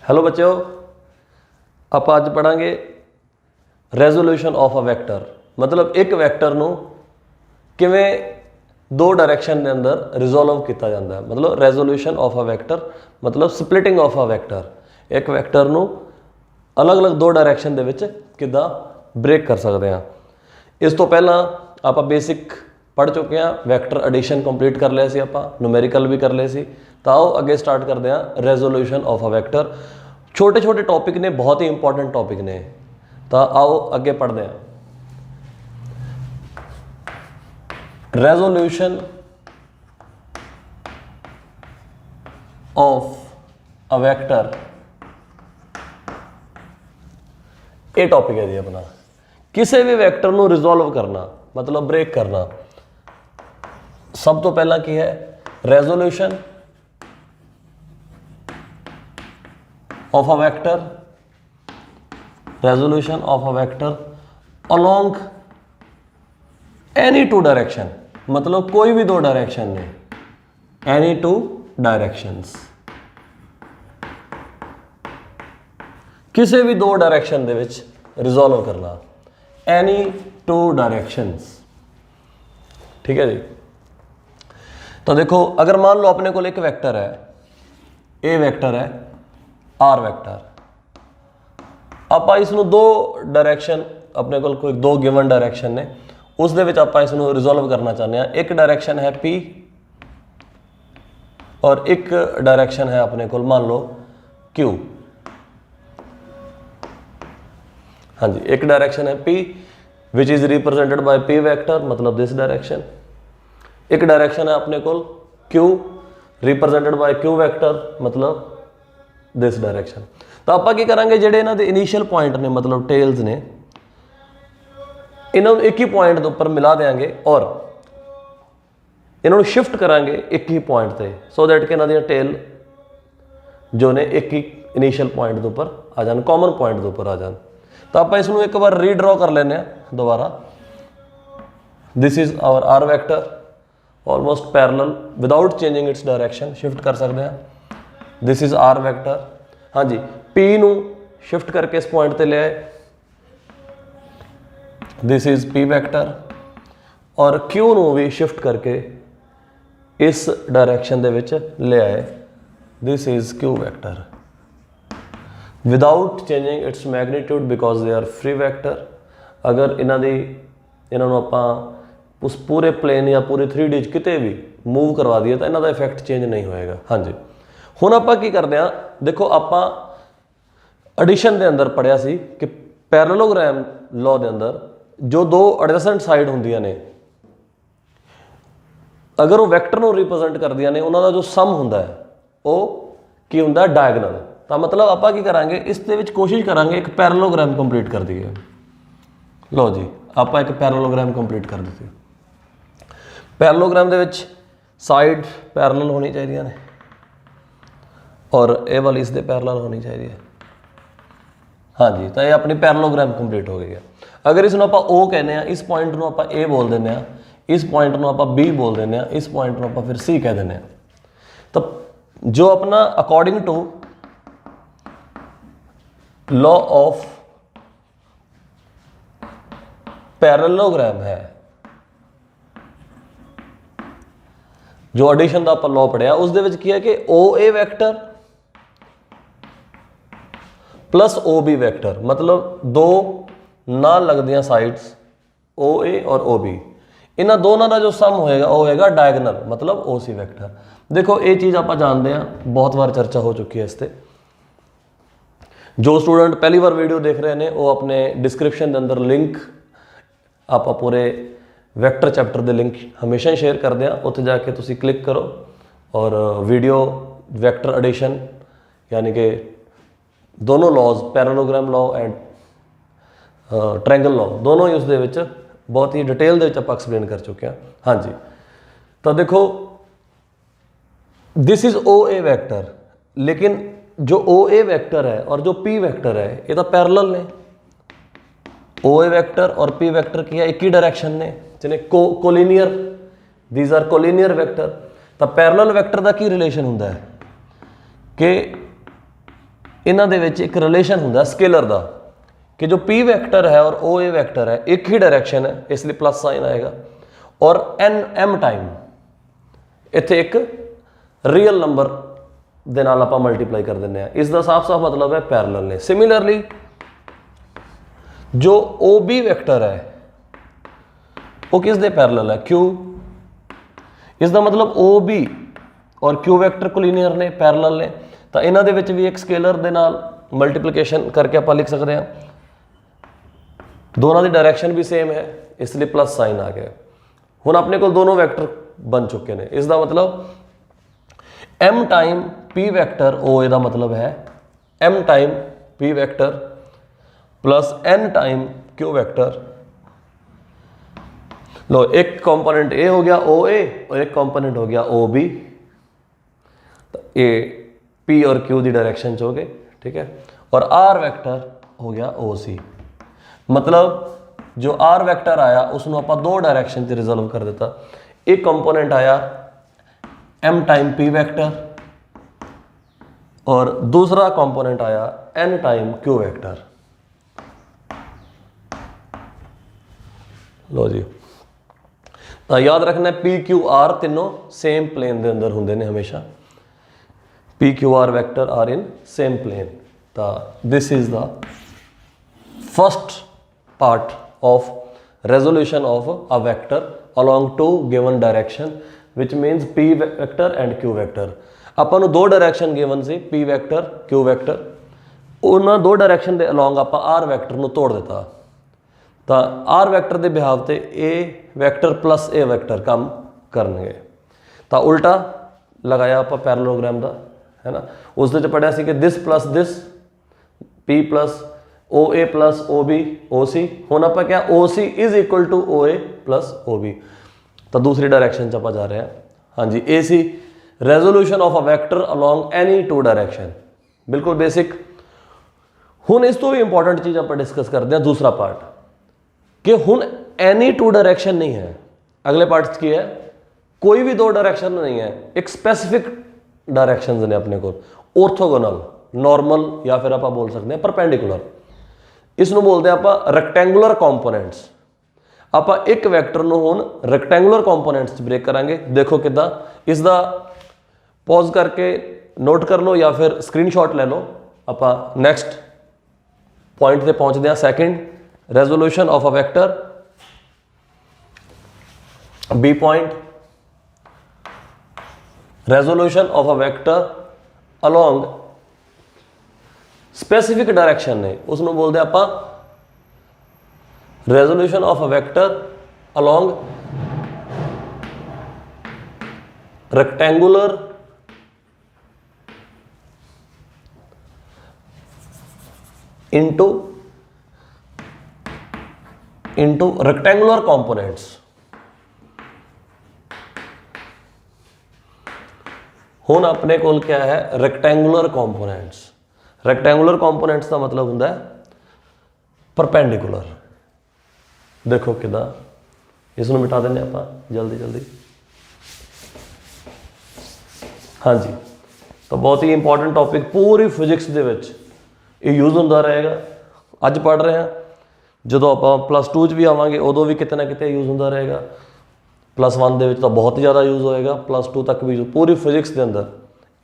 Hello बच्चों, आप आज पढ़ांगे रेजोल्यूशन ऑफ अ वैक्टर। मतलब एक वैक्टर ਨੂੰ ਕਿਵੇਂ दो डायरैक्शन के अंदर रिजोल्व किया जाता है। मतलब रेजोल्यूशन ऑफ अ वैक्टर मतलब स्प्लिटिंग ऑफ अ वैक्टर। एक वैक्टर ਨੂੰ अलग अलग दो डायरैक्शन ਦੇ ਵਿੱਚ ਕਿੱਦਾਂ ब्रेक कर सकते हैं। इस तो पहला आप बेसिक पढ़ चुके हैं, वैक्टर एडिशन कंप्लीट कर लिया सी, आप न्यूमेरिकल भी कर लिया सी। तो आओ अगे स्टार्ट करते हैं रेजोल्यूशन ऑफ अ वैक्टर। छोटे छोटे टॉपिक ने, बहुत ही इंपॉर्टेंट टॉपिक ने। तो आओ अगे पढ़ते हैं। रेजोल्यूशन ऑफ अ वैक्टर, ये टॉपिक है जी अपना। किसी भी वैक्टर ਨੂੰ रिजोल्व करना मतलब ब्रेक करना। सब तो पहला की है resolution of a vector. Resolution of a vector along any two direction, मतलब कोई भी दो डायरेक्शन ने, एनी टू डायरेक्शंस, किसी भी दो डायरेक्शन दे विच रिजोल्व करना, एनी टू डायरेक्शंस। ठीक है जी। तो देखो, अगर मान लो अपने को एक वेक्टर है, ए वेक्टर है, आर वेक्टर। आप इसनों दो डायरेक्शन अपने को कोई दो गिवन डायरेक्शन ने, उस दे विच आप इसनों रिजोल्व करना चाहते हैं। एक डायरेक्शन है पी और एक डायरेक्शन है अपने को मान लो क्यू। हाँ जी, एक डायरेक्शन है P which is represented by P vector, मतलब दिस डायरेक्शन। एक डायरेक्शन है अपने को Q represented by Q vector, मतलब दिस डायरेक्शन। तो आप की करांगे जेडे इन्हां दे इनिशियल पॉइंट ने, मतलब टेल्स ने, इन्हों एक ही पॉइंट के उपर मिला देंगे और इन्हों शिफ्ट करांगे एक ही पॉइंट से, सो दैट कि इन्हां दी टेल जो ने एक ही इनिशियल पॉइंट के उपर आ जान, कॉमन पॉइंट के उपर आ जान। तो आप इसनों एक बार रीड्रॉ कर लेने दोबारा। This is our R vector, almost parallel without changing its direction, shift कर सकते हैं। This is R vector. हाँ जी, पी नू शिफ्ट करके इस पॉइंट पे ले आए, दिस इज पी वैक्टर। और क्यू नू भी शिफ्ट करके इस डायरेक्शन दे विच ले आए, this is Q vector without changing its magnitude because they are free vector. अगर इन्हों आप उस पूरे प्लेन या पूरे 3D किते भी मूव करवा दिए तो इन्हों का इफेक्ट चेंज नहीं होएगा। हाँ जी, हुण आप की करते हैं, देखो आप एडिशन के अंदर पढ़िया सी कि पैरेललोग्राम लॉ के अंदर जो दो एडजेसेंट साइड होंदियां ने, अगर वो वैक्टर को रिप्रेजेंट करदियां ने, उन्हों का जो सम हुंदा है वो की हुंदा है डायगनल। तो मतलब आप की करांगे, इस दे विच कोशिश करांगे एक पैरेललोग्राम कंप्लीट कर दिए। लो जी, आप एक पैरेललोग्राम कंप्लीट कर दी। पैरेललोग्राम दे विच साइड पैरेलल होनी चाहिए ने और ये वाली इसके पैरेलल होनी चाहिए। हाँ जी, तो ये अपनी पैरेललोग्राम कंप्लीट हो गई है। अगर इसनों आप ओ कहने हैं, इस पॉइंट में आप ए बोल देने, इस पॉइंट में आप बी बोल देने, इस पॉइंट में आप फिर सी कह देने। तो जो अपना according to law of parallelogram है, जो एडिशन का आप लॉ पढ़िया, उस दे विच की है कि O A vector plus O B vector, मतलब दो ना लगदियां साइड्स ओ ए और ओ बी, इन्हां दोनों का जो सम होएगा वो होएगा डायगनल, मतलब ओ सी वैक्टर। देखो ये चीज़ आप जानते हैं, बहुत बार चर्चा हो चुकी है इस पर। जो स्टूडेंट पहली बार वीडियो देख रहे हैं वो अपने डिस्क्रिप्शन के अंदर लिंक आप पूरे वैक्टर चैप्टर के लिंक हमेशा ही शेयर करते हैं, उत्थे जाके तुसी क्लिक करो और वीडियो वैक्टर एडिशन यानी कि दोनों laws, parallelogram law and triangle law, दोनों ही उस दे विच बहुत ही डिटेल दे विच आप एक्सप्लेन कर चुके हैं। हाँ जी, तो देखो this is O A vector, लेकिन जो ओ ए वैक्टर है और जो पी वैक्टर है ये तो पैरेलल ने। ओ ए वैक्टर और पी वैक्टर की है एक ही डायरेक्शन ने, जिन्हें collinear, these are collinear vector. तो पैरेलल वैक्टर का की रिलेशन होंदा है कि ਇਹਨਾਂ ਦੇ ਵਿੱਚ ਇੱਕ ਰਿਲੇਸ਼ਨ ਹੁੰਦਾ स्केलर ਦਾ कि जो P वैक्टर है और OA वैक्टर है एक ही डायरेक्शन है, इसलिए प्लस साइन आएगा। और m टाइम इत्थे एक रियल नंबर ਦੇ ਨਾਲ ਆਪਾਂ ਮਲਟੀਪਲਾਈ ਕਰ ਦਿੰਦੇ ਆ। ਇਸ ਦਾ ਸਾਫ਼-ਸਾਫ਼ ਮਤਲਬ ਹੈ ਪੈਰਲਲ ਨੇ। ਸਿਮਿਲਰਲੀ ਜੋ OB ਵੈਕਟਰ ਹੈ ਉਹ ਕਿਸ ਦੇ ਪੈਰਲਲ ਹੈ? Q। ਇਸ ਦਾ ਮਤਲਬ OB ਔਰ Q ਵੈਕਟਰ ਕੋਲੀਨੀਅਰ ਨੇ, ਪੈਰਲਲ ਨੇ, ਤਾਂ ਇਹਨਾਂ ਦੇ ਵਿੱਚ ਵੀ ਇੱਕ ਸਕੇਲਰ ਦੇ ਨਾਲ ਮਲਟੀਪਲੀਕੇਸ਼ਨ ਕਰਕੇ ਆਪਾਂ ਲਿਖ ਸਕਦੇ ਹਾਂ। दोनों की डायरेक्शन भी सेम है, इसलिए प्लस साइन आ गया। हुण अपने को दोनों वैक्टर बन चुके हैं। इसका मतलब m time p vector OA का मतलब है m time p vector plus n time q vector. लो एक कंपोनेंट A हो गया OA और एक कंपोनेंट हो गया OB। तो A P और Q की डायरेक्शन च हो गए, ठीक है। और R वैक्टर हो गया OC। मतलब जो R वैक्टर आया उसनों आप दो डायरेक्शन से रिजॉल्व कर देता। एक कंपोनेंट आया m टाइम p वैक्टर और दूसरा कंपोनेंट आया n टाइम q वैक्टर। लो जी, तो याद रखना p q r तीनों सेम प्लेन के अंदर होंगे ने हमेशा। p q r vector are in same plane. तो this is the first part of resolution of a vector along two given direction, which means p vector and q vector। ਆਪਾਂ ਨੂੰ ਦੋ direction given ਸੀ, p vector q vector, ਉਹਨਾਂ ਦੋ direction ਦੇ along ਆਪਾਂ r vector ਨੂੰ ਤੋੜ ਦਿੱਤਾ। ਤਾਂ r ਵੈਕਟਰ ਦੇ ਬਿਹਾਵ ਤੇ a vector plus a vector ਕੰਮ ਕਰਨਗੇ। ਤਾਂ ਉਲਟਾ ਲਗਾਇਆ ਆਪਾਂ ਪੈਰਲਲੋਗ੍ਰਾਮ ਦਾ, ਹੈ ਨਾ। ਉਸ ਦੇ ਚ ਪੜਿਆ ਸੀ ਕਿ this plus this p plus OA plus OB OC। ਹੁਣ ਆਪਾਂ ਕਿਹਾ OC is equal to OA plus OB। ਤਾਂ दूसरी डायरेक्शन 'ਚ ਆਪਾਂ ਜਾ ਰਹੇ ਹਾਂ। ਹਾਂਜੀ, AC resolution of a vector along any two direction, बिल्कुल बेसिक। ਹੁਣ ਇਸ ਤੋਂ ਵੀ इंपॉर्टेंट चीज़ ਆਪਾਂ डिस्कस करते हैं दूसरा पार्ट कि ਹੁਣ एनी टू डायरेक्शन नहीं है। अगले पार्ट 'ਚ ਕੀ है? कोई भी दो डायरेक्शन नहीं है, एक स्पैसिफिक डायरेक्शन ने अपने को। ऑर्थोगोनल, नॉर्मल या फिर आप बोल सकते हैं परपेंडिकुलर। इसनों बोलते हैं आप रैक्टेंगुलर कंपोनेंट्स। आप एक वैक्टर ਨੂੰ ਹੁਣ रैक्टेंगुलर कंपोनेंट्स ब्रेक करांगे। देखो किदा, इसका पॉज करके नोट कर लो या फिर स्क्रीनशॉट ले लो। आप नैक्सट पॉइंट पर पहुँचते हैं। Second, resolution of a vector B point, resolution of a vector along specific direction ने, उसनों बोलते आप resolution of a vector along rectangular into rectangular components. हुण अपने कोल क्या है? Rectangular components. रैक्टेंगुलर कंपोनेंट्स का मतलब होंगे परपेंडिकुलर। देखो किदा, इसनों मिटा दें आप जल्दी जल्दी। हाँ जी, तो बहुत ही इंपॉर्टेंट टॉपिक पूरी फिजिक्स के यूज़ होंदा रहेगा। अज पढ़ रहे हैं, जो आप प्लस 2 च भी आवांगे उदों भी किते ना किते यूज़ होंदा रहेगा। प्लस 1 दे विच तो बहुत ज़्यादा यूज़ होएगा, प्लस 2 तक भी पूरी फिजिक्स के अंदर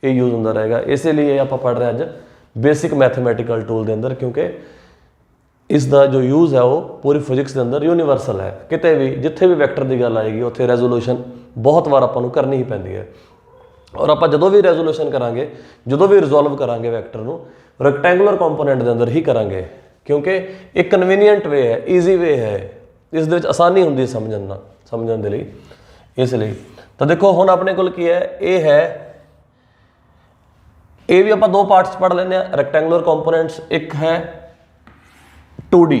ये यूज़ होंदा रहेगा। इसीलिए आप पढ़ रहे हैं अज बेसिक मैथमैटिकल टूल के अंदर, क्योंकि इसका जो यूज़ है वो पूरी फिजिक्स के अंदर यूनीवर्सल है। किते भी जिथे भी वैक्टर की गल आएगी उत्थे रेजोल्यूशन बहुत बार आपां नूं करनी ही पैंदी है। और आप जो भी रेजोल्यूशन करांगे, जो भी रिजोल्व करांगे वैक्टर नूं रैक्टेंगुलर कंपोनेंट के अंदर ही करांगे, क्योंकि एक कन्वीनियंट वे है, ईजी वे है, इस दे विच आसानी होंदी समझण दे लई। इसलिए तो देखो हुण अपने कोल की है, ये है ये भी आप दो पार्ट्स पढ़ लेने। रैक्टेंगुलर कंपोनेंट्स एक है 2D,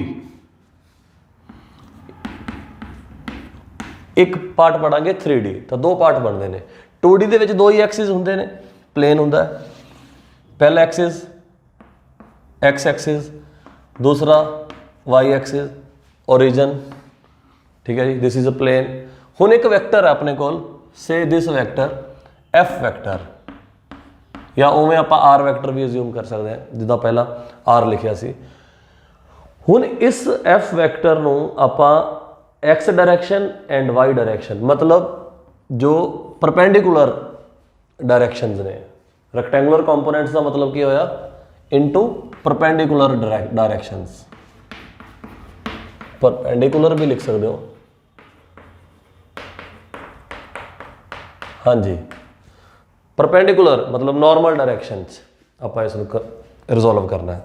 एक पार्ट पढ़ांगे 3D। तो दो पार्ट बनते हैं। 2D दे विच दो ही एक्सिस होंदे ने, प्लेन होंदा है। पहला एक्सिस एक्स एक्सिस, दूसरा वाई एक्सिस, ओरिजन, ठीक है जी। This is a plane. हुण एक वैक्टर है अपने कोल, से दिस वैक्टर एफ वैक्टर, ਜਾਂ ਉਵੇਂ ਆਪਾਂ ਆਰ ਵੈਕਟਰ ਵੀ ਅਸਿਊਮ ਕਰ ਸਕਦੇ ਹਾਂ, ਜਿੱਦਾਂ ਪਹਿਲਾਂ ਆਰ ਲਿਖਿਆ ਸੀ। ਹੁਣ ਇਸ ਐਫ ਵੈਕਟਰ ਨੂੰ ਆਪਾਂ X direction and Y direction, ਮਤਲਬ ਜੋ ਪਰਪੈਂਡੀਕੂਲਰ ਡਾਇਰੈਕਸ਼ਨਸ ਨੇ, ਰੈਕਟੈਂਗੂਲਰ ਕੰਪੋਨੈਂਟਸ ਦਾ ਮਤਲਬ ਕੀ ਹੋਇਆ, ਇਨਟੂ ਪਰਪੈਂਡੀਕੂਲਰ ਡਾਇਰੈਕਸ਼ਨਸ। ਪਰਪੈਂਡੀਕੂਲਰ ਵੀ ਲਿਖ ਸਕਦੇ ਹੋ, ਹਾਂਜੀ, ਪਰਪੈਂਡੀਕੂਲਰ ਮਤਲਬ ਨੋਰਮਲ ਡਾਇਰੈਕਸ਼ਨ 'ਚ ਆਪਾਂ ਇਸ ਨੂੰ ਰਿਜ਼ੋਲਵ ਕਰਨਾ ਹੈ।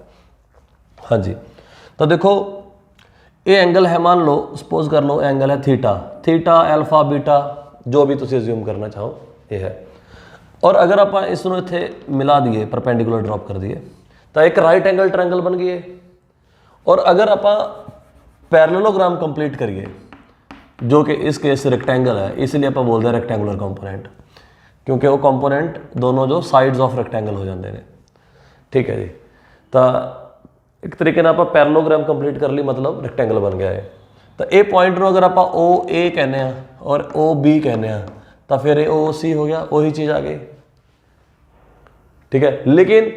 ਹਾਂਜੀ, ਤਾਂ ਦੇਖੋ ਇਹ ਐਂਗਲ ਹੈ, ਮੰਨ ਲਓ ਸਪੋਜ਼ ਕਰ ਲਓ ਐਂਗਲ ਹੈ ਥੀਟਾ, ਥੀਟਾ ਐਲਫਾ ਬੀਟਾ ਜੋ ਵੀ ਤੁਸੀਂ ਅਸਿਊਮ ਕਰਨਾ ਚਾਹੋ ਇਹ ਹੈ। ਔਰ ਅਗਰ ਆਪਾਂ ਇਸ ਨੂੰ ਇੱਥੇ ਮਿਲਾ ਦਈਏ, ਪਰਪੈਂਡੀਕੂਲਰ ਡ੍ਰੌਪ ਕਰ ਦਈਏ, ਤਾਂ ਇੱਕ ਰਾਈਟ ਐਂਗਲ ਟ੍ਰਾਇੰਗਲ ਬਣ ਗਈ ਹੈ। ਔਰ ਅਗਰ ਆਪਾਂ ਪੈਰਲਲੋਗ੍ਰਾਮ ਕੰਪਲੀਟ ਕਰੀਏ, ਜੋ ਕਿ ਇਸ ਕੇਸ ਰੈਕਟੈਂਗਲ है, इसलिए आप बोलते हैं रैक्टेंगुलर कंपोनेंट, क्योंकि वो कंपोनेंट दोनों जो साइड्स ऑफ रैक्टेंगल हो जाते हैं। ठीक है जी, तो एक तरीके ਨਾਲ ਆਪਾਂ ਪੈਰਲਲੋਗ੍ਰਾਮ ਕੰਪਲੀਟ ਕਰ ਲਈ, ਮਤਲਬ ਰੈਕਟੈਂਗਲ ਬਣ ਗਿਆ ਹੈ। ਤਾਂ ਇਹ ਪੁਆਇੰਟ ਨੂੰ ਅਗਰ ਆਪਾਂ ਓ ਏ ਕਹਿੰਦੇ ਆ ਔਰ ਓ ਬੀ ਕਹਿੰਦੇ ਆ, ਤਾਂ ਫਿਰ ਇਹ ਓ ਸੀ ਹੋ ਗਿਆ, ਉਹੀ ਚੀਜ਼ ਆ ਗਈ। ਠੀਕ ਹੈ, ਲੇਕਿਨ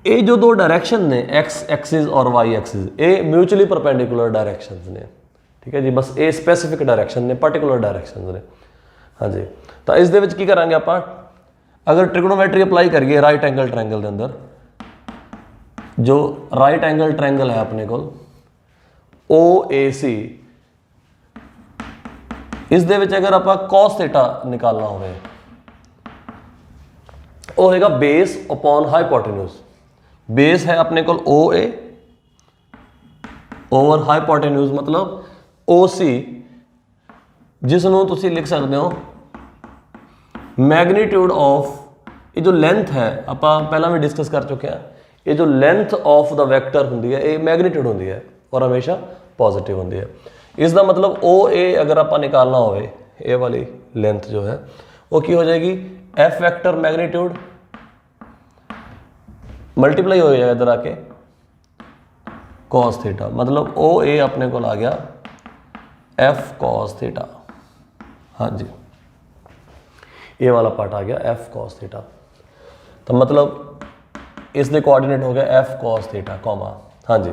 ਇਹ ਜੋ ਦੋ ਡਾਇਰੈਕਸ਼ਨ ਨੇ एक्स एक्सिस और वाई एक्सिस, ਇਹ ਮਿਊਚੁਅਲੀ ਪਰਪੈਂਡੀਕੂਲਰ ਡਾਇਰੈਕਸ਼ਨਸ ਨੇ। ठीक है जी, बस ये स्पैसीफिक डायरैक्शन ने, पर्टिकुलर डायरैक्शन ने। हाँ जी, तो इस दे विच की करांगे आपां, अगर ट्रिग्नोमैट्री अप्लाई करिए राइट एंगल ट्रायंगल के अंदर, जो राइट एंगल ट्रायंगल है अपने को ओ ए सी, इस दे विच अगर आपां cos थीटा निकालना होवे, वो होएगा बेस अपॉन हाइपोटेन्यूज। बेस है अपने को ओ ए ओवर हाइपोटेन्यूज मतलब ओ सी, जिसनों तुसी लिख सकते हो मैग्नीट्यूड ऑफ, ये जो लेंथ है आप पहला भी डिस्कस कर चुके हैं, ये जो लेंथ ऑफ द वैक्टर होंगी है ये मैग्नीट्यूड होंगी है और हमेशा पॉजिटिव होंगी है। इसका मतलब ओ ए अगर आप निकालना हो, ये वाली लेंथ जो है वो की हो जाएगी एफ वैक्टर मैग्नीट्यूड मल्टीप्लाई हो जाएगा इधर आके कॉस थीटा, मतलब ओ ए अपने को आ गया एफ कॉस थीटा। हाँ जी, ये वाला पार्ट आ गया एफ कॉस थीटा, तो मतलब इसके कोऑर्डिनेट हो गया एफ कॉस थीटा कॉमा। हाँ जी,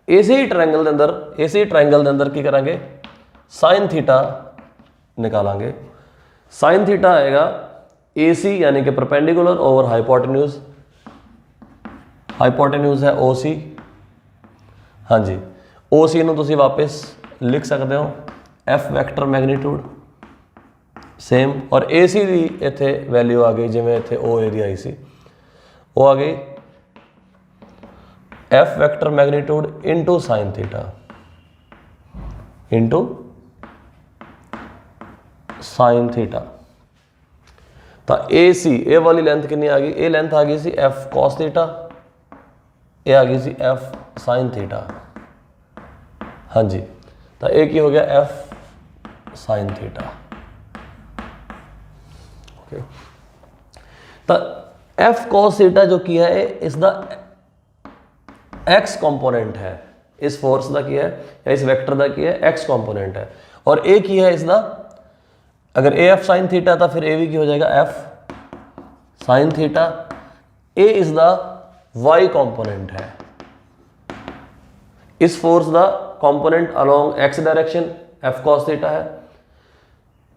इसी ट्रायंगल के अंदर, इसी ट्रायंगल के अंदर की करांगे साइन थीटा निकालांगे। साइन थीटा आएगा ए सी यानी कि परपेंडिकुलर ओवर हाइपोटेन्यूज, हाइपोटेन्यूज है ओ सी। हाँ जी, ओ सी नूं तुसीं वापस लिख सकते हो एफ वैक्टर मैग्नीट्यूड सेम, और ए सी की इत्थे वैल्यू आ गई जिवें इत्थे ओ ए दी आई सी, वो आ गई F vector magnitude into sine theta into sine theta. तो ए सी ए वाली लेंथ कितनी आ गई, ये लेंथ आ गई सी एफ कॉस थीटा, ये आ गई सी एफ साइन थीटा। हाँ जी, तो एक ही हो गया एफ साइन थीटा। ओके, तो एफ कॉस थीटा जो किया है इसका एक्स कंपोनेंट है, इस फोर्स का किया है या इस वेक्टर का किया है एक्स कंपोनेंट है, और ए की है इसका, अगर ए एफ साइन थीटा था फिर ए भी की हो जाएगा एफ साइन थीटा। ए इसका वाई कंपोनेंट है, इस फोर्स का component along x direction F cos theta है,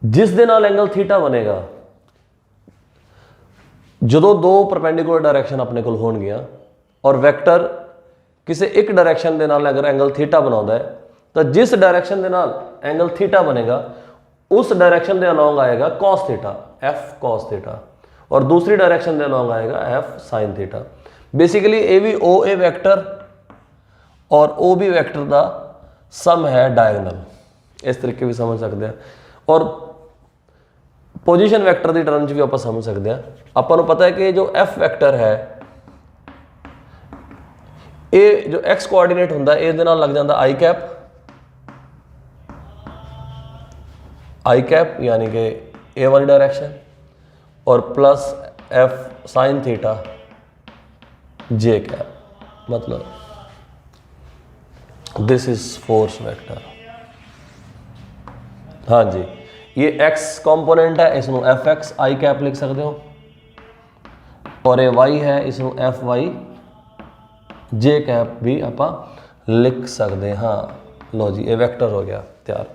जिस दे नाल एंगल थीटा बनेगा जो दो परपेंडिकुलर डायरेक्शन अपने को होणगियां और वैक्टर किसी एक डायरेक्शन के नाल अगर एंगल थीटा बनाता है, तो जिस डायरेक्शन के नाल एंगल थीटा बनेगा उस डायरेक्शन के अलोंग आएगा cos theta F cos theta, और दूसरी डायरेक्शन के अलोंग आएगा एफ साइन थीटा। बेसिकली ए भी ओ ए वैक्टर और ओ बी वैक्टर का सम है डायगनल, इस तरीके भी समझ सकते हैं। और पोजीशन वैक्टर की टर्म भी आप समझ सकते हैं। आपको पता है कि जो एफ वैक्टर है ये जो एक्स कोऑर्डिनेट होंदा है इहदे नाल लग जाता आई कैप यानी कि ए वाली डायरेक्शन, और प्लस एफ साइन थीटा जे कैप, मतलब दिस इज फोर्स वेक्टर। हाँ जी, ये एक्स कंपोनेंट है, इसमें एफ एक्स आई कैप लिख सकते हो, और ये y है, इसनों एफ वाई जे कैप भी ਆਪਾਂ लिख सकते हैं। हाँ लो जी, ये वैक्टर हो गया तैयार।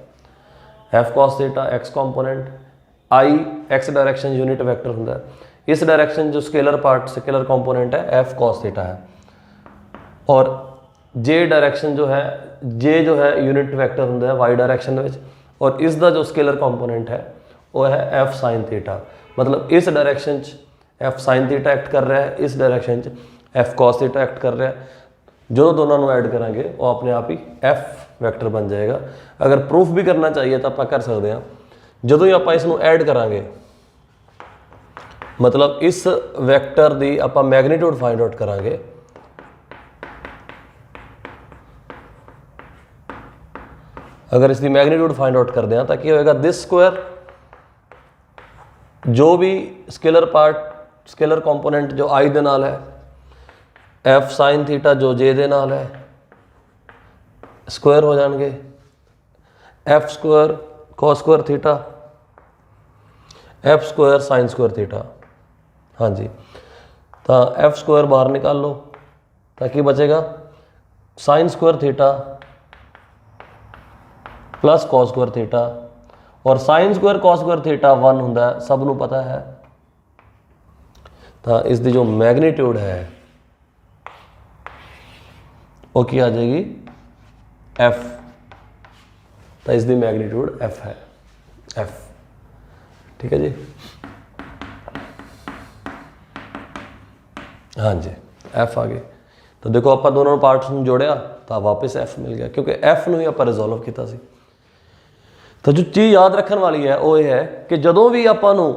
F cos theta X component, I X direction unit vector होंगे। इस डायरेक्शन जो स्केलर पार्ट स्केलर कॉम्पोनेंट है एफ कॉस थीटा है, और जे डायरेक्शन जो है जे जो है यूनिट वैक्टर होंगे वाई डायरेक्शन में, और इसका जो स्केलर कॉम्पोनेंट है वो है एफ साइन थीटा। मतलब इस direction F sine theta act कर रहा है, इस direction F cos theta act कर रहा है। जो दोनों को ऐड करेंगे वो अपने आप ही एफ वैक्टर बन जाएगा। अगर प्रूफ भी करना चाहिए तो आप कर सकते हैं। जो ही आप इसनों ऐड करांगे, मतलब इस वैक्टर की आप मैग्नीट्यूड फाइंड आउट करांगे, अगर इसकी मैग्नीट्यूड फाइंड आउट करते हैं तो क्या होएगा, दिस स्क्वायर जो भी स्केलर पार्ट स्केलर कॉम्पोनेंट जो आई दे नाल है, एफ साइन थीटा जो जे दे नाल है, स्क्वायर हो जाएंगे F square cos square theta F square sine square theta. हाँ जी, तो एफ स्क्वायर बाहर निकाल लो ताकि बचेगा sine square theta plus cos square theta, और sine square cos square theta 1 होंगे, सबनों पता है। तो इसकी जो मैग्नीट्यूड है वो क्या आ जाएगी एफ। तो इसकी मैग्नीट्यूड एफ है, एफ। ठीक है जी, हाँ जी एफ आ गई। तो देखो आप दोनों पार्ट्स में जोड़िया तो वापस एफ मिल गया, क्योंकि एफ ਨੂੰ ਹੀ ਆਪਾਂ रिजोल्व किया सी। तो जो चीज़ याद रखने वाली है वो ये है कि जदों भी आपां नूं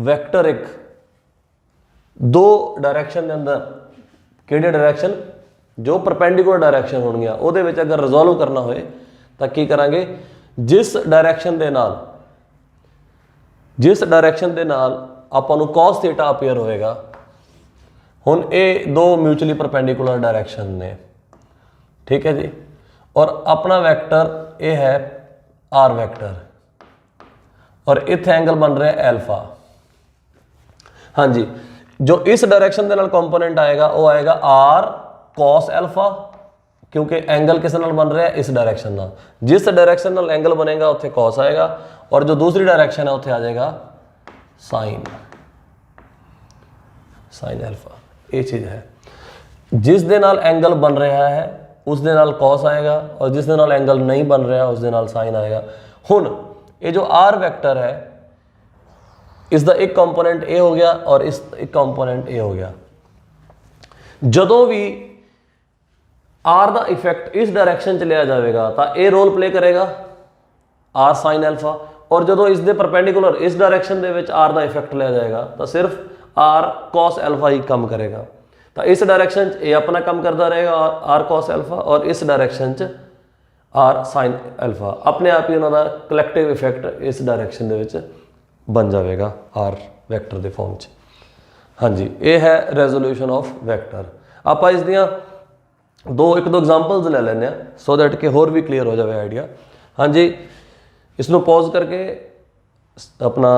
वैक्टर एक दो डायरैक्शन के अंदर किहड़े डायरैक्शन जो परपेंडिकुलर डायरैक्शन होणगियां उहदे विच अगर रिजोल्व करना होए तो की करांगे, जिस डायरैक्शन दे नाल आपां नूं कॉस थीटा अपीयर होएगा। हुण ये दो म्यूचुअली परपेंडिकुलर डायरैक्शन ने, ठीक है जी, और अपना वैक्टर ये है आर वैक्टर, और इत्थे एंगल बन रहा है एल्फा। हाँ जी, जो इस डायरैक्शन के नाल कंपोनेंट आएगा वो आएगा आर कॉस एल्फा, क्योंकि एंगल किस नाल बन रहा है इस डायरैक्शन नाल। जिस डायरैक्शन नाल एंगल बनेगा उत्थे कॉस आएगा, और जो दूसरी डायरैक्शन है उत्थे आ जाएगा साइन साइन एल्फा। ये चीज़ है, जिस दे नाल एंगल बन रहा है उस दे नाल कॉस आएगा, और जिस दे नाल एंगल नहीं बन रहा उस दे नाल साइन आएगा। हुण ये जो आर वैक्टर है इसका एक कंपोनेंट ए हो गया और इस एक कंपोनेंट ए हो गया। जदों भी आर का इफेक्ट इस डायरैक्शन च लिया जाएगा तो ए रोल प्ले करेगा आर साइन एल्फा, और जो इसके परपेंडिकुलर इस डायरैक्शन के आर का इफेक्ट लिया जाएगा तो सिर्फ आर कॉस एल्फा ही कम करेगा। तो इस डायरैक्शन ए अपना कम करता रहेगा आर कॉस एल्फा, और इस डायरैक्शन आर साइन एल्फा। अपने आप ही उन्होंने कलैक्टिव इफेक्ट इस डायरैक्शन के बन जाएगा आर वैक्टर के फॉर्म च। हाँ जी, ये है रेजोल्यूशन ऑफ वैक्टर। आप इस दो एग्जाम्पल्स ले लें सो दैट कि होर भी क्लीयर हो जाए आइडिया। हाँ जी, इसनों पॉज करके अपना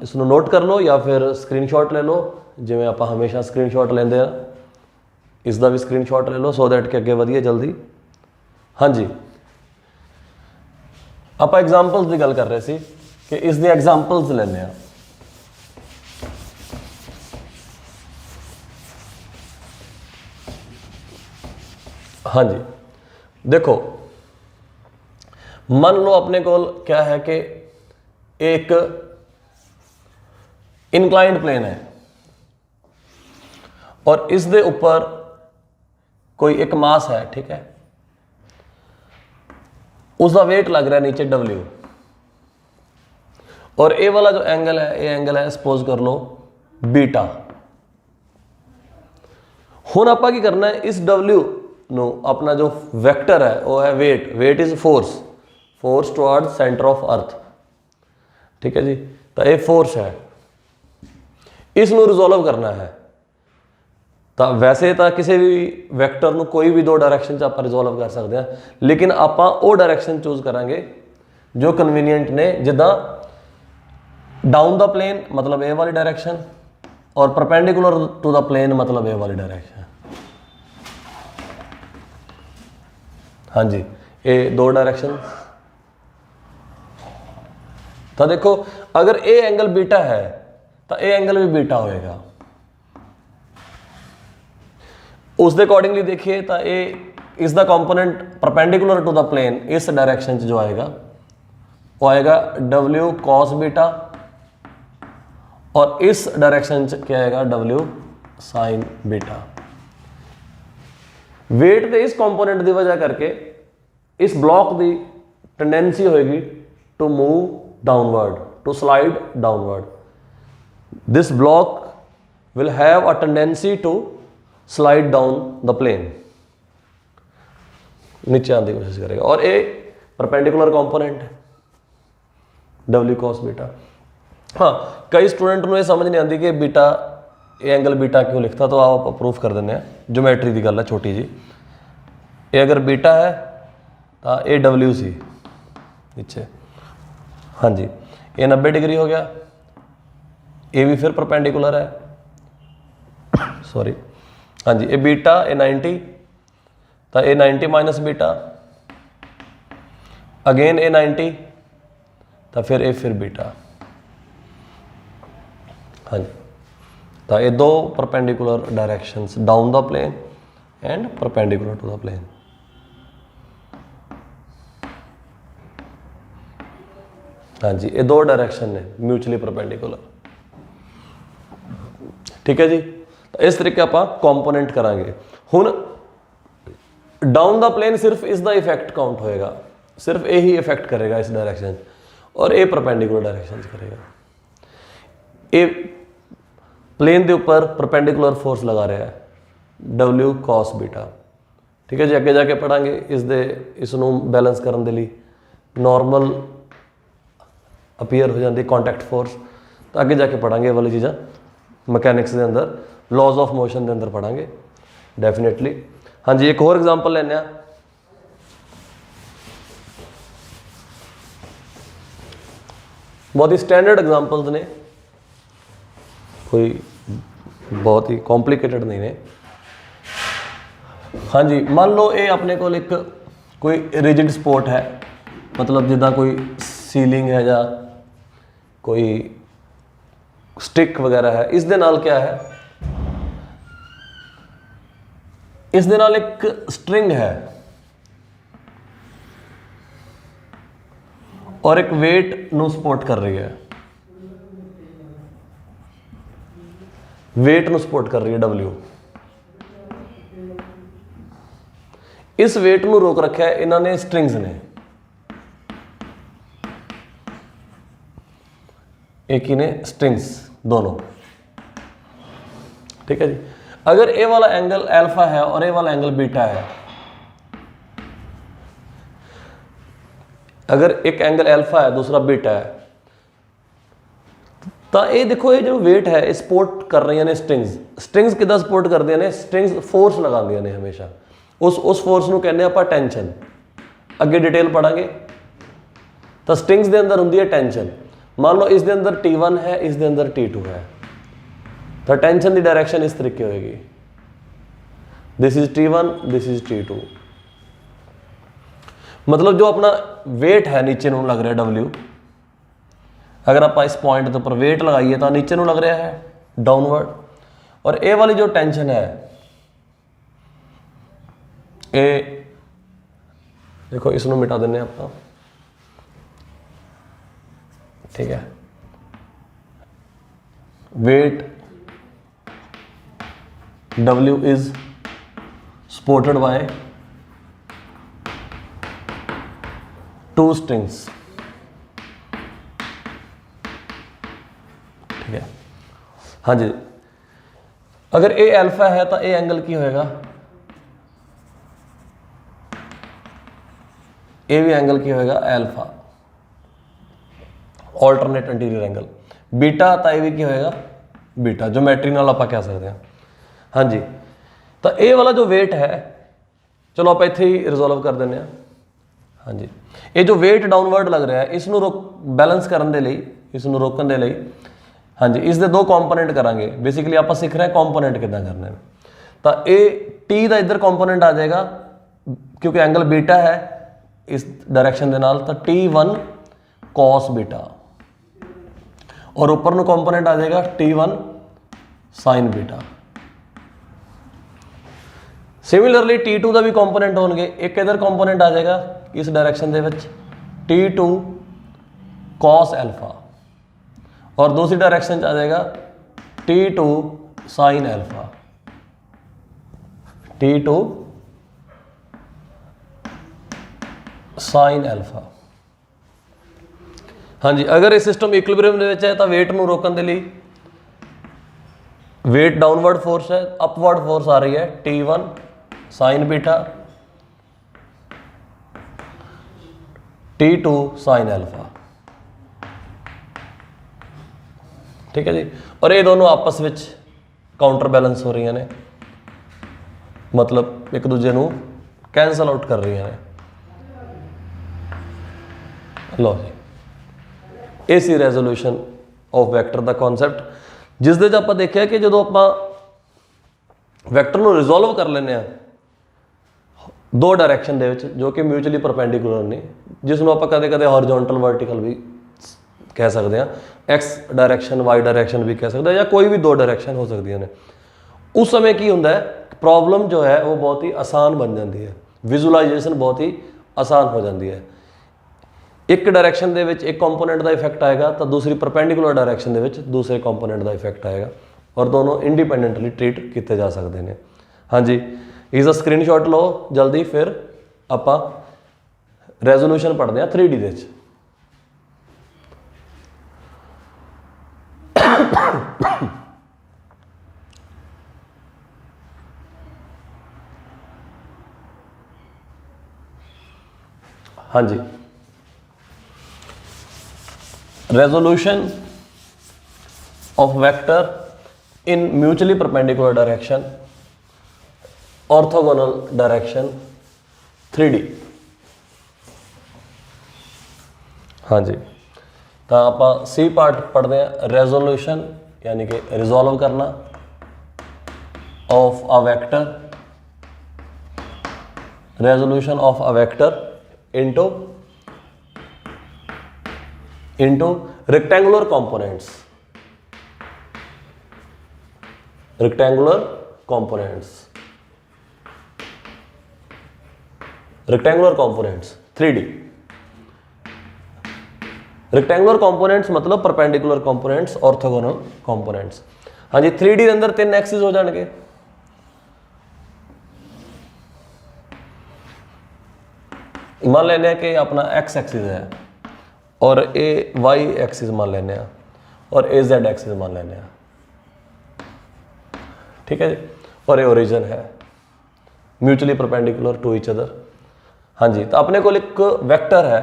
इसनों नोट कर लो या फिर स्क्रीनशॉट ले लो, जिमें आप हमेशा स्क्रीनशॉट लेंदे हैं, इसका भी स्क्रीनशॉट ले लो सो दैट कि अगे वधिए जल्दी। हाँ जी, आप एग्जाम्पल्स की गल कर रहे थे कि इसकी एग्जाम्पल्स लेने। हाँ जी, देखो मान लो अपने को क्या है कि एक इनक्लाइंड प्लेन है और इस दे ऊपर कोई एक मास है, ठीक है, उसका वेट लग रहा है नीचे W, और ए वाला जो एंगल है ये एंगल है सपोज कर लो बीटा। हुण आपां की करना है, इस W नो अपना जो वेक्टर है वो है weight, weight is force toward centre of earth, ठीक है जी। तो ये फोर्स है, इसनों रिजोल्व करना है। तो वैसे तो किसी भी वैक्टर ਨੂੰ कोई भी दो डायरैक्शन च आप रिजोल्व कर सकते हैं, लेकिन आप वो डायरैक्शन चूज करांगे जो कन्वीनियंट ने, जिदा डाउन द प्लेन मतलब ए वाली डायरैक्शन, और परपेंडिकुलर टू द प्लेन मतलब ये वाली डायरेक्शन। हाँ जी, ये दो डायरेक्शन। तो देखो अगर ए एंगल बीटा है तो ए एंगल भी बीटा होएगा। उस दे अकॉर्डिंगली देखिए तो A is the component perpendicular to the plane, इस डायरेक्शन जो आएगा वो आएगा W cos बीटा, और इस डायरेक्शन क्या आएगा W sin बीटा। वेट के इस कंपोनेंट की वजह करके इस ब्लॉक की टेंडेंसी होएगी to move downward, to slide downward. This block will have a tendency to slide down the plane, नीचे आने की कोशिश करेगा। और ए परपेंडिकुलर कंपोनेंट है W cos बीटा। हाँ, कई स्टूडेंट को ये समझ नहीं आती कि बीटा ए एंगल बीटा क्यों लिखता, तो आप अप्रूव कर देने हैं। ज्योमेट्री की गल है छोटी जी। ये अगर बीटा है तो ए W सी नीचे, हाँ जी, ये 90 डिग्री हो गया। ए भी फिर परपेंडिकुलर है, सॉरी, हाँ जी, ये बीटा ए 90, तो ए 90 माइनस बीटा, अगेन ए 90, तो फिर ए फिर बीटा। हाँ जी, तो ये दो perpendicular directions down the plane and perpendicular to the plane. हाँ जी, ये दो डायरेक्शन ने म्यूचुअली परपेंडिकुलर। ठीक है जी, तो इस तरीके आप कंपोनेंट करांगे। हुण डाउन द प्लेन सिर्फ इस दा इफेक्ट काउंट होएगा, सिर्फ ए ही इफेक्ट करेगा इस डायरेक्शन, और ए परपेंडिकुलर डायरेक्शन करेगा। ए प्लेन के ऊपर परपेंडिकुलर फोर्स लगा रहा है W cos बीटा। ठीक है जी, अगे जाके पढ़ांगे इसनों बैलेंस करने के लिए नॉर्मल अपीयर हो जाती कॉन्टैक्ट फोर्स, तो अगे जाके पढ़ांगे ये वाली चीज़ा मैकेनिक्स के अंदर, लॉज ऑफ मोशन के अंदर पढ़ांगे डेफिनेटली। हाँ जी, एक और एग्जांपल लेने आ। बहुत ही स्टैंडर्ड एग्जांपल्स ने, कोई बहुत ही कॉम्प्लीकेटेड नहीं ने। हाँ जी, मान लो ये अपने को एक कोई रिजिड सपोर्ट है, मतलब जिदा कोई सीलिंग है या कोई स्टिक वगैरह है, इस दे नाल क्या है, इस दे नाल एक स्ट्रिंग है और एक वेट नू सपोर्ट कर रही है, वेट नू सपोर्ट कर रही है W। इस वेट नू रोक रखा है इन्होंने स्ट्रिंग्स ने, एक ही ने स्ट्रिंग्स दोनों। ठीक है जी, अगर ए वाला एंगल अल्फा है और ए वाला एंगल बीटा है, अगर एक एंगल अल्फा है दूसरा बीटा है, तो ये देखो ये जो वेट है ये सपोर्ट कर रही ने स्ट्रिंग्स। स्ट्रिंग्स किदा सपोर्ट करदियां ने, स्ट्रिंग्स फोर्स लगांदियां ने हमेशा, उस फोर्स नूं कहने आपां टेंशन। अगे डिटेल पढ़ांगे। तो स्ट्रिंग्स दे अंदर हुंदी है टेंशन। मान लो इस दे अंदर T1 है, इस दे अंदर T2 है, तो टेंशन की डायरेक्शन इस तरीके होगी, this is T1, this is T2। मतलब जो अपना वेट है नीचे नूं लग रहा है W, अगर आप इस पॉइंट के ऊपर वेट लगाइए तो नीचे नूं लग रहा है डाउनवर्ड, और ए वाली जो टेंशन है ए, देखो इसनों मिटा देने आप, ठीक है, wait W is supported by two strings। ठीक है, हाँ जी, अगर ए अल्फा है तो ए एंगल की होएगा, ए भी एंगल की होएगा alpha, alternate anterior angle. Beta तो ए भी की होएगा बीटा, ज्योमेट्री नाल आप कह सकते हैं। हाँ जी, तो ए वाला जो वेट है, चलो आप इत्थे ही रिजोल्व कर देने। हाँ जी, ये जो वेट डाउनवर्ड लग रहा है इसनों रोक बैलेंस करने के लिए, इसनों रोकने के लिए, हाँ जी, इसके दो कंपोनेंट करांगे। बेसिकली आप सीख रहे हैं कंपोनेंट कितना करने हैं। तो ये टी का इधर कंपोनेंट आ जाएगा क्योंकि एंगल बीटा है इस डायरेक्शन के नाल, तो T1 cos बीटा, और ऊपर में कंपोनेंट आ जाएगा T1 sin beta. Similarly T2 का भी कंपोनेंट होंगे, एक इधर कंपोनेंट आ जाएगा इस डायरेक्शन के T2 cos अल्फा, और दूसरी डायरेक्शन आ जाएगा T2 sin alpha, T2 sin alpha. हाँ जी, अगर ये सिस्टम इक्विलिब्रियम है तो वेट में रोकने के लिए वेट डाउनवर्ड फोर्स है, अपवर्ड फोर्स आ रही है T1 sin beta, T2 sin alpha. ठीक है जी, और ये दोनों आपस में काउंटर बैलेंस हो रही ने, मतलब एक दूजे को कैंसल आउट कर रही हैं। लो जी, ਇਹ ਸੀ ਰੈਜ਼ੋਲੂਸ਼ਨ ਆਫ ਵੈਕਟਰ ਦਾ ਕਨਸੈਪਟ, ਜਿਸ ਦੇ 'ਚ ਆਪਾਂ ਦੇਖਿਆ ਕਿ ਜਦੋਂ ਆਪਾਂ ਵੈਕਟਰ ਨੂੰ ਰਿਜ਼ੋਲਵ ਕਰ ਲੈਂਦੇ ਆ ਦੋ ਡਾਇਰੈਕਸ਼ਨ ਦੇ ਵਿੱਚ ਜੋ ਕਿ ਮਿਊਚੁਅਲੀ ਪਰਪੈਂਡੀਕੂਲਰ ਨੇ, ਜਿਸ ਨੂੰ ਆਪਾਂ ਕਦੇ ਕਦੇ ਹੌਰੀਜ਼ੌਂਟਲ ਵਰਟੀਕਲ ਵੀ ਕਹਿ ਸਕਦੇ ਆ, ਐਕਸ ਡਾਇਰੈਕਸ਼ਨ ਵਾਈ ਡਾਇਰੈਕਸ਼ਨ ਵੀ ਕਹਿ ਸਕਦੇ ਆ, ਜਾਂ ਕੋਈ ਵੀ ਦੋ ਡਾਇਰੈਕਸ਼ਨ ਹੋ ਸਕਦੀਆਂ ਨੇ। ਉਸ ਸਮੇਂ ਕੀ ਹੁੰਦਾ ਹੈ, ਪ੍ਰੋਬਲਮ ਜੋ ਹੈ ਉਹ ਬਹੁਤ ਹੀ ਆਸਾਨ ਬਣ ਜਾਂਦੀ ਹੈ, ਵਿਜ਼ੂਅਲਾਈਜੇਸ਼ਨ ਬਹੁਤ ਹੀ ਆਸਾਨ ਹੋ ਜਾਂਦੀ ਹੈ। एक डायरैक्शन दे विच एक कंपोनेंट का इफैक्ट आएगा तो दूसरी परपेंडिकुलर डायरैक्शन दे विच दूसरे कंपोनेंट का इफैक्ट आएगा, और दोनों इंडिपेंडेंटली ट्रीट किए जा सकते हैं। हाँ जी, इसका स्क्रीनशॉट लो जल्दी, फिर आपां रेजोल्यूशन पढ़ते हैं 3D दे। हाँ जी, resolution of vector in mutually perpendicular direction, orthogonal direction 3D। हाँ जी, तो आप सी पार्ट पढ़ते हैं, रेजोल्यूशन यानी कि रिजॉल्व करना of a vector, resolution of a vector into rectangular components, rectangular components 3D। rectangular components मतलब perpendicular components, orthogonal components। हाँ जी, 3D के अंदर 3 एक्सिस हो जाएंगे। मान लेने कि अपना एक्स एक्सिस है और ए वाई एक्सिस मान लेने, और ए जेड एक्सिस मान लेने। ठीक है जी, और ये ओरिजिन है mutually perpendicular to each other. हाँ जी, तो अपने को एक वेक्टर है,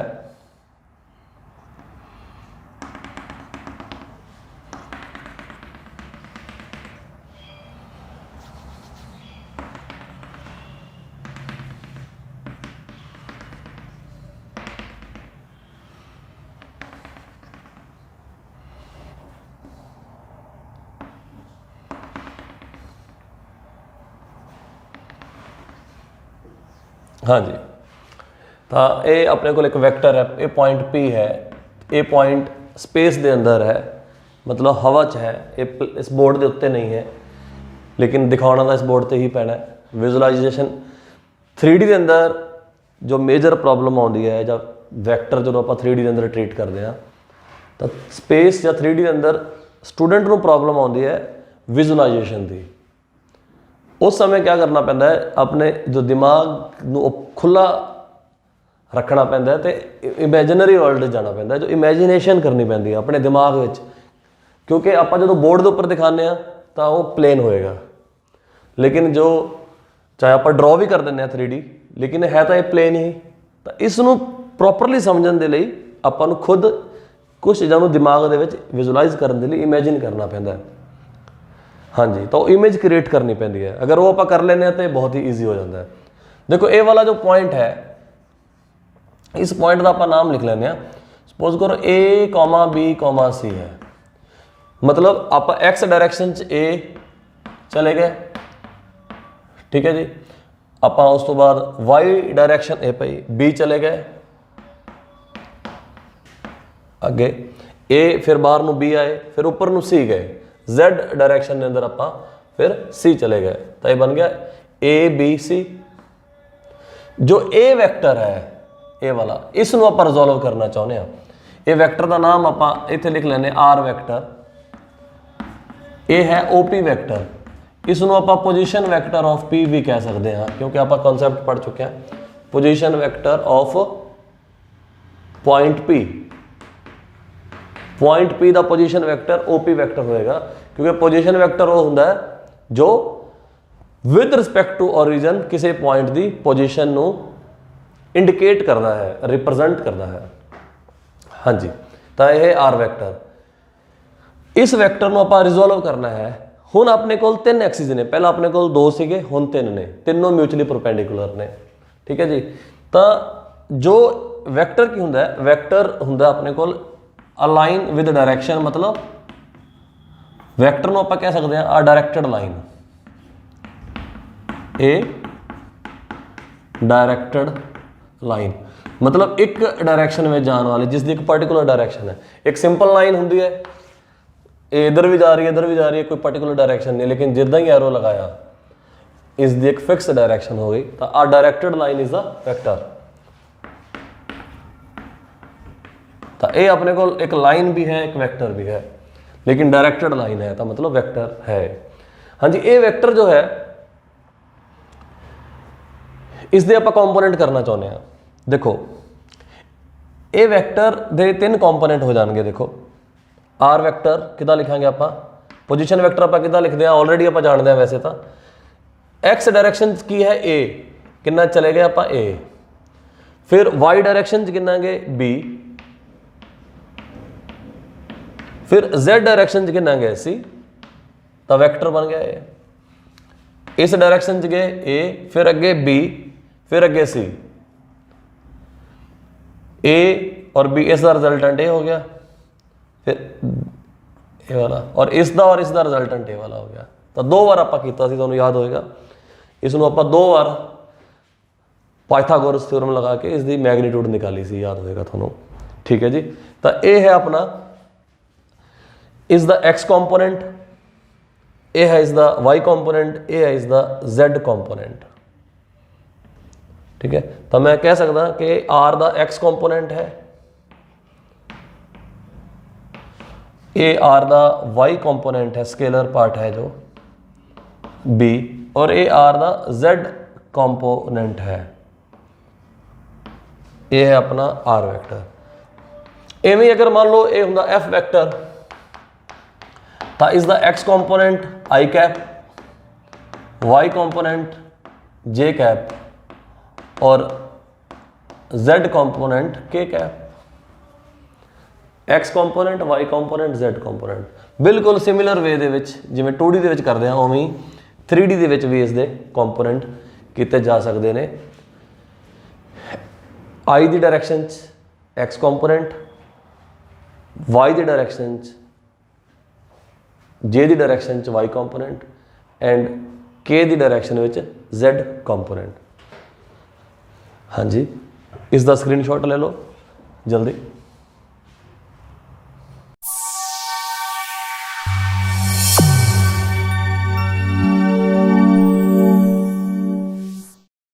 हाँ जी, तो ये अपने को एक वेक्टर है, ये पॉइंट P है, ये पॉइंट स्पेस के अंदर है, मतलब हवा च है, ये इस बोर्ड के उत्ते नहीं है, लेकिन दिखाना तो इस बोर्ड से ही पैना है। विजुअलाइजेशन 3D के अंदर जो मेजर प्रॉब्लम आती है, जब वैक्टर जो आप 3D के अंदर ट्रीट करते हैं, तो स्पेस या 3D के अंदर स्टूडेंट को प्रॉब्लम आती है विजुअलाइजेशन की। उस समय क्या करना पैंदा है, अपने जो दिमाग नूं खुला रखना पैंदा है, तो इमेजिनरी वर्ल्ड जाना पैंदा है, जो इमेजिनेशन करनी पैंदी है अपने दिमाग में, क्योंकि आप जो बोर्ड के उपर दिखाने तो वो प्लेन होएगा, लेकिन जो चाहे आप ड्रॉ भी कर दें 3D, लेकिन है तो ये प्लेन ही। तो इसनों प्रॉपरली समझने के लिए आपां नूं खुद कुछ चीज़ों को दिमाग के विजुअलाइज करने के लिए इमेजिन करना पैंदा है। हाँ जी, तो इमेज क्रिएट करनी पैंदी है, अगर वो आप कर लेने तो बहुत ही ईजी हो जाता है। देखो ये वाला जो पॉइंट है, इस पॉइंट का आप नाम लिख लें, सपोज करो A, B, C है। मतलब आप एक्स डायरैक्शन च ए चले गए, ठीक है जी। ਆਪਾਂ ਉਸ ਤੋਂ ਬਾਅਦ वाई डायरैक्शन ए पई बी चले गए ਅੱਗੇ ए, फिर बाहर ਨੂੰ बी आए, फिर ऊपर ਨੂੰ C गए, Z डायरैक्शन ਦੇ ਅੰਦਰ ਆਪਾਂ फिर C चले गए। तो ये बन गया ए बी सी। जो ए वैक्टर है ए वाला, इसनों आप रिजोल्व करना चाहते हैं। ये वैक्टर का नाम आप इत्थे लिख लेने आर वैक्टर, ये है ओपी वैक्टर। इसनों आप पोजीशन वैक्टर ऑफ पी भी कह सकते हैं, क्योंकि आप कॉन्सैप्ट पढ़ चुके हैं। Position vector of point P, point P का पोजीशन वैक्टर ओपी वैक्टर होएगा, क्योंकि पोजीशन वैक्टर वो होंदा है जो विद रिस्पैक्ट टू ओरिजिन किसी पॉइंट की पोजीशन नू इंडिकेट करता है, रिप्रजेंट करता है। हाँ जी, तो यह आर वैक्टर। इस वैक्टर नू आपां रिजोल्व करना है। हुण अपने कोल 3 एक्सिस ने, पहला अपने कोल 2 सीगे, हुण 3 ने, तीनों म्यूचुअली परपेंडिकुलर ने, ठीक है जी। तो जो वैक्टर की हुंदा है, वैक्टर हुंदा अपने कोल अलाइन विद डायरैक्शन, मतलब वैक्टर नू आपां कह सकते हैं आ डायरैक्टेड लाइन, ए डायरैक्टेड लाइन मतलब एक डायरैक्शन में जाने वाली, जिसकी एक पर्टिकुलर डायरैक्शन है। एक सिंपल लाइन होंगी है, ये इधर भी जा रही है, इधर भी जा रही है, कोई पर्टिकुलर डायरैक्शन नहीं, लेकिन जिदा ही एरो लगाया इसकी एक फिक्स डायरैक्शन हो गई, तो आ डायरैक्टेड लाइन इज द वैक्टर। तो ये अपने को एक लाइन भी है, एक वैक्टर भी है, लेकिन डायरैक्टेड लाइन है तो मतलब वैक्टर है। हाँ जी, ये वैक्टर जो है इसके आप कंपोनेंट करना चाहते हैं। देखो ये वैक्टर दे 3 कंपोनेंट हो जाएंगे। देखो आर वैक्टर किदा लिखांगे आप, पोजीशन वैक्टर आप किदा लिखते हैं ऑलरेडी आप जानते हैं। वैसे तो एक्स डायरैक्शन की है ए, कितना चले गए आप ए, फिर वाई डायरैक्शन कितना गए बी, फिर जेड डायरैक्शन कितना गए सी, तो वैक्टर बन गया ए। इस डायरैक्शन गए ए, फिर अगे बी, फिर अगे सी, ए और बी इसका रिजल्टेंट ए हो गया, फिर ए वाला, और इसका रिजल्टेंट ए वाला हो गया। तो 2 बार आप किया, तुहानूं याद होएगा। इसनों आप 2 बार पाइथागोरस थ्योरम लगा के इसकी मैग्नीट्यूड निकाली सी, याद होएगा थानू, ठीक है जी। तो ये है अपना इज द एक्स कॉम्पोनेंट, ए है इज द वाई कॉम्पोनेंट, ए है इज द जेड कॉम्पोनेंट, ठीक है। तो मैं कह सकता कि आर द एक्स कॉम्पोनेंट है, ए आर द वाई कॉम्पोनेंट है, स्केलर पार्ट है जो बी, और ए आर द जेड कॉम्पोनेंट है, ये है अपना आर वैक्टर। एवं अगर मान लो ए होंदा एफ वैक्टर, तो is the X component I cap, Y component J cap, और z component K cap. x component, y component, z component बिल्कुल सिमिलर वे दे विच जिवें 2D दे विच करदे हां, उवें ही 3D दे विच भी इसदे कंपोनेंट कीते जा सकदे ने। i दी डायरैक्शन च x कंपोनेंट, y दी डायरैक्शन च j दी डायरैक्शन च y component, and k the direction which z component. हाँ जी, इसका स्क्रीनशॉट ले लो जल्दी।